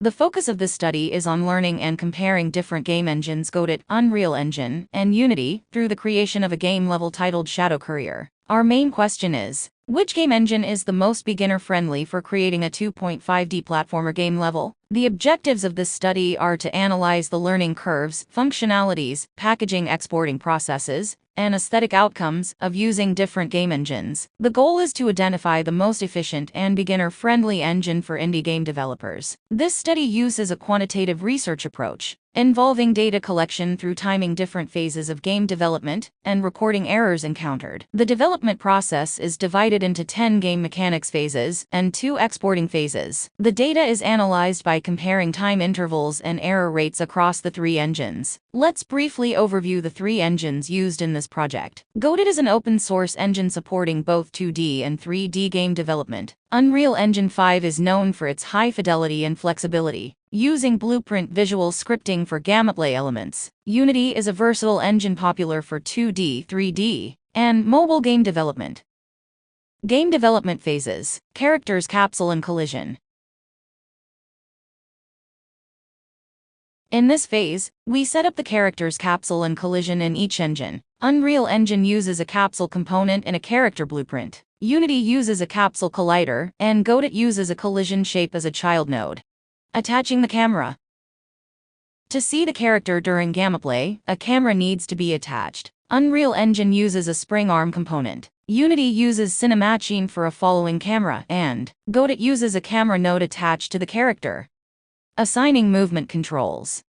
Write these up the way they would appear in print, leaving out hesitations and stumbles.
The focus of this study is on learning and comparing different game engines Godot, Unreal Engine, and Unity through the creation of a game level titled Shadow Courier. Our main question is, which game engine is the most beginner-friendly for creating a 2.5D platformer game level? The objectives of this study are to analyze the learning curves, functionalities, packaging exporting processes, and aesthetic outcomes of using different game engines. The goal is to identify the most efficient and beginner-friendly engine for indie game developers. This study uses a quantitative research approach, involving data collection through timing different phases of game development and recording errors encountered. The development process is divided into 10 game mechanics phases and 2 exporting phases. The data is analyzed by comparing time intervals and error rates across the 3 engines. Let's briefly overview the 3 engines used in this project. Godot is an open-source engine supporting both 2D and 3D game development. Unreal Engine 5 is known for its high fidelity and flexibility, using blueprint visual scripting for gameplay elements. Unity is a versatile engine popular for 2D, 3D, and mobile game development. Game development phases: characters capsule and collision. In this phase, we set up the characters capsule and collision in each engine. Unreal Engine uses a capsule component and a character blueprint. Unity uses a capsule collider, and Godot uses a collision shape as a child node. Attaching the camera. To see the character during gameplay, a camera needs to be attached. Unreal Engine uses a spring arm component. Unity uses Cinemachine for a following camera, and Godot uses a camera node attached to the character. Assigning movement controls.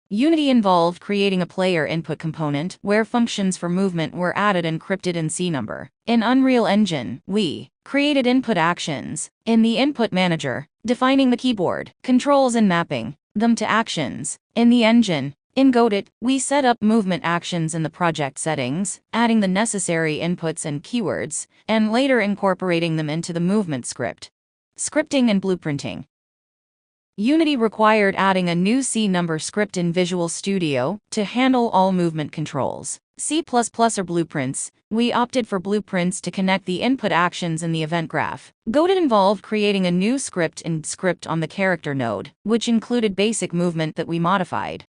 Unity involved creating a player input component where functions for movement were added and encrypted in C number. In Unreal Engine, we created input actions in the input manager, defining the keyboard controls and mapping them to actions in the engine. In Godot, we set up movement actions in the project settings, adding the necessary inputs and keywords, and later incorporating them into the movement script. Scripting and blueprinting. Unity required adding a new C number script in Visual Studio to handle all movement controls. C++ or blueprints. We opted for blueprints to connect the input actions in the event graph. Godot involved creating a new script in script on the character node, which included basic movement that we modified.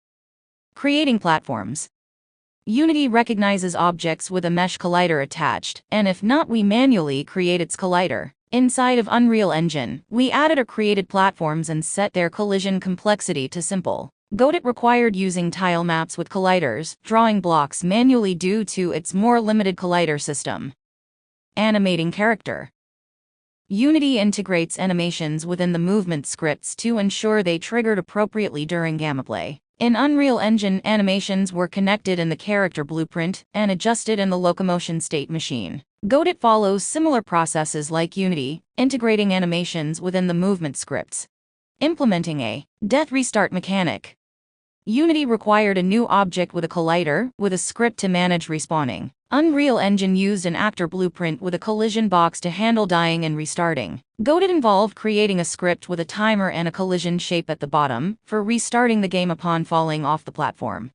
Creating platforms. Unity recognizes objects with a mesh collider attached, and if not, we manually create its collider. Inside of Unreal Engine, we added or created platforms and set their collision complexity to simple. Godot required using tile maps with colliders, drawing blocks manually due to its more limited collider system. Animating character. Unity integrates animations within the movement scripts to ensure they triggered appropriately during gameplay. In Unreal Engine, animations were connected in the character blueprint and adjusted in the locomotion state machine. Godot follows similar processes like Unity, integrating animations within the movement scripts. Implementing a death restart mechanic. Unity required a new object with a collider, with a script to manage respawning. Unreal Engine used an actor blueprint with a collision box to handle dying and restarting. Godot involved creating a script with a timer and a collision shape at the bottom for restarting the game upon falling off the platform.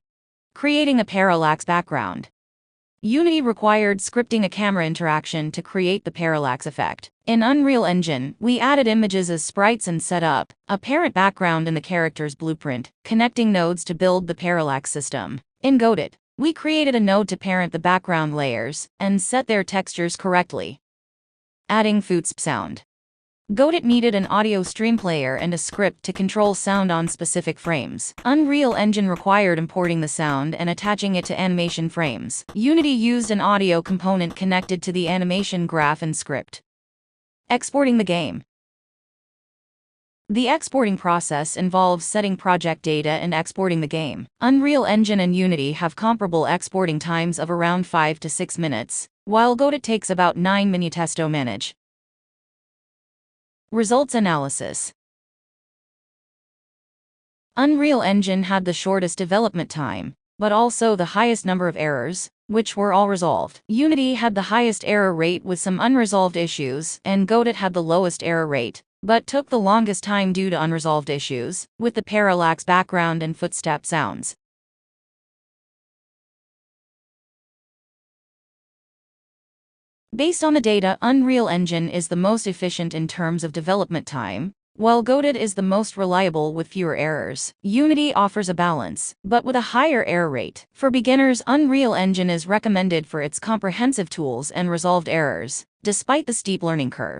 Creating a parallax background. Unity required scripting a camera interaction to create the parallax effect. In Unreal Engine, we added images as sprites and set up a parent background in the character's blueprint, connecting nodes to build the parallax system. In Godot, we created a node to parent the background layers and set their textures correctly. Adding footstep sound. Godot needed an audio stream player and a script to control sound on specific frames. Unreal Engine required importing the sound and attaching it to animation frames. Unity used an audio component connected to the animation graph and script. Exporting the game. The exporting process involves setting project data and exporting the game. Unreal Engine and Unity have comparable exporting times of around 5 to 6 minutes, while Godot takes about 9 minutes to manage. Results analysis. Unreal Engine had the shortest development time, but also the highest number of errors, which were all resolved. Unity had the highest error rate with some unresolved issues, and Godot had the lowest error rate, but took the longest time due to unresolved issues, with the parallax background and footstep sounds. Based on the data, Unreal Engine is the most efficient in terms of development time, While Godot is the most reliable with fewer errors, Unity offers a balance, but with a higher error rate. For beginners, Unreal Engine is recommended for its comprehensive tools and resolved errors, despite the steep learning curve.